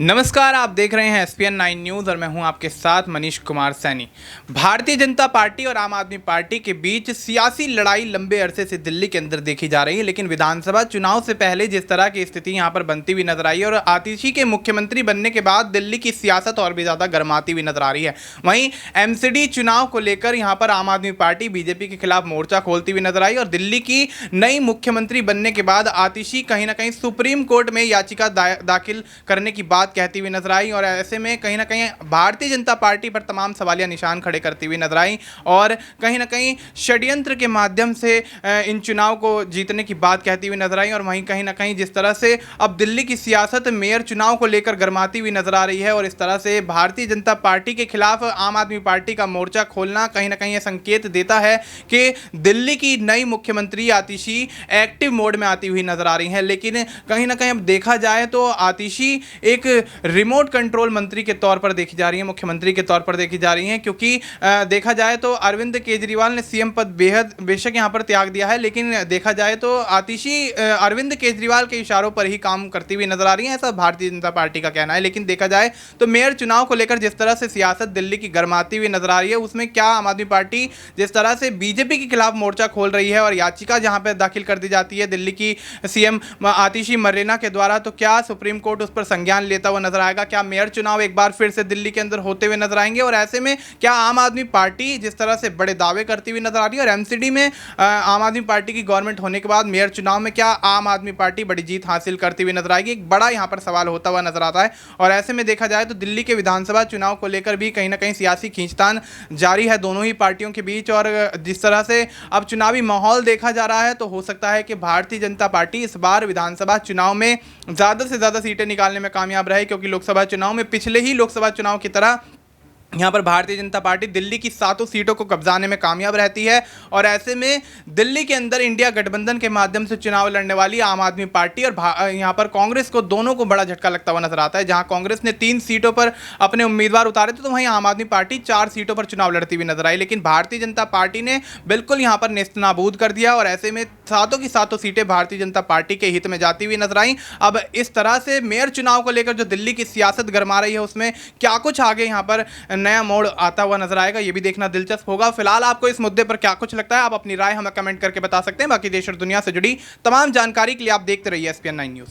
नमस्कार, आप देख रहे हैं एसपीएन 9 न्यूज़ और मैं हूं आपके साथ मनीष कुमार सैनी। भारतीय जनता पार्टी और आम आदमी पार्टी के बीच सियासी लड़ाई लंबे अरसे से दिल्ली के अंदर देखी जा रही है, लेकिन विधानसभा चुनाव से पहले जिस तरह की स्थिति यहां पर बनती हुई नजर आई है और आतिशी के मुख्यमंत्री बनने के बाद दिल्ली की सियासत और भी ज़्यादा गर्माती हुई नजर आ रही है। वहीं एमसीडी चुनाव को लेकर यहाँ पर आम आदमी पार्टी बीजेपी के खिलाफ मोर्चा खोलती हुई नजर आई और दिल्ली की नई मुख्यमंत्री बनने के बाद आतिशी कहीं ना कहीं सुप्रीम कोर्ट में याचिका दाखिल करने की बात कहती हुई नजर आई और ऐसे में कहीं ना कहीं भारतीय जनता पार्टी पर तमाम सवालिया निशान खड़े करती हुई नजर आई और कहीं ना कहीं षड्यंत्र के माध्यम से इन चुनाव को जीतने की बात कहती हुई नजर आई। और वहीं कहीं ना कहीं जिस तरह से अब दिल्ली की सियासत मेयर चुनाव को लेकर गर्माती हुई नजर आ रही है और इस तरह से भारतीय जनता पार्टी के खिलाफ आम आदमी पार्टी का मोर्चा खोलना कहीं ना कहीं यह संकेत देता है कि दिल्ली की नई मुख्यमंत्री आतिशी एक्टिव मोड में आती हुई नजर आ रही है। लेकिन कहीं ना कहीं अब देखा जाए तो आतिशी एक रिमोट कंट्रोल मंत्री के तौर पर देखी जा रही है, मुख्यमंत्री के तौर पर देखी जा रही हैं, क्योंकि देखा जाए तो अरविंद केजरीवाल ने सीएम पद बेशक यहां पर त्याग दिया है, लेकिन देखा जाए तो आतिशी अरविंद केजरीवाल के इशारों पर ही काम करती हुई नजर आ रही है, ऐसा भारतीय जनता पार्टी का कहना है। लेकिन देखा जाए तो मेयर चुनाव को लेकर जिस तरह से सियासत दिल्ली की गर्माती हुई नजर आ रही है, उसमें क्या आम आदमी पार्टी जिस तरह से बीजेपी के खिलाफ मोर्चा खोल रही है और याचिका जहां पर दाखिल कर दी जाती है दिल्ली की सीएम आतिशी मर्रेना के द्वारा, तो क्या सुप्रीम कोर्ट उस पर संज्ञान लेता हुआ नजर आएगा? क्या मेयर चुनाव एक बार फिर से दिल्ली के अंदर होते हुए नजर आएंगे? और ऐसे में क्या आम आदमी पार्टी जिस तरह से बड़े दावे करती हुई नजर आ रही है और एमसीडी में आम आदमी पार्टी की गवर्नमेंट होने के बाद मेयर चुनाव में क्या आम आदमी पार्टी बड़ी जीत हासिल करती हुई नजर आएगी, एक बड़ा यहां पर सवाल होता हुआ नजर आता है। और ऐसे में देखा जाए तो दिल्ली के विधानसभा चुनाव को लेकर भी कहीं ना कहीं सियासी खींचतान जारी है दोनों ही पार्टियों के बीच और जिस तरह से अब चुनावी माहौल देखा जा रहा है तो हो सकता है कि भारतीय जनता पार्टी इस बार विधानसभा चुनाव में ज़्यादा से ज़्यादा सीटें निकालने में कामयाब रहे, क्योंकि लोकसभा चुनाव में पिछले ही लोकसभा चुनाव की तरह यहाँ पर भारतीय जनता पार्टी दिल्ली की 7 सीटों को कब्जाने में कामयाब रहती है। और ऐसे में दिल्ली के अंदर इंडिया गठबंधन के माध्यम से चुनाव लड़ने वाली आम आदमी पार्टी और यहाँ पर कांग्रेस को दोनों को बड़ा झटका लगता हुआ नजर आता है। जहाँ कांग्रेस ने 3 सीटों पर अपने उम्मीदवार उतारे थे तो वहीं आम आदमी पार्टी 4 सीटों पर चुनाव लड़ती हुई नजर आई, लेकिन भारतीय जनता पार्टी ने बिल्कुल यहाँ पर नेस्तनाबूद कर दिया और ऐसे में 7 की 7 सीटें भारतीय जनता पार्टी के हित में जाती हुई नजर आई। अब इस तरह से मेयर चुनाव को लेकर जो दिल्ली की सियासत गरमा रही है उसमें क्या कुछ आगे यहाँ पर नया मोड़ आता हुआ नजर आएगा, ये भी देखना दिलचस्प होगा। फिलहाल आपको इस मुद्दे पर क्या कुछ लगता है, आप अपनी राय हमें कमेंट करके बता सकते हैं। बाकी देश और दुनिया से जुड़ी तमाम जानकारी के लिए आप देखते रहिए एसपीएन 9 न्यूज़।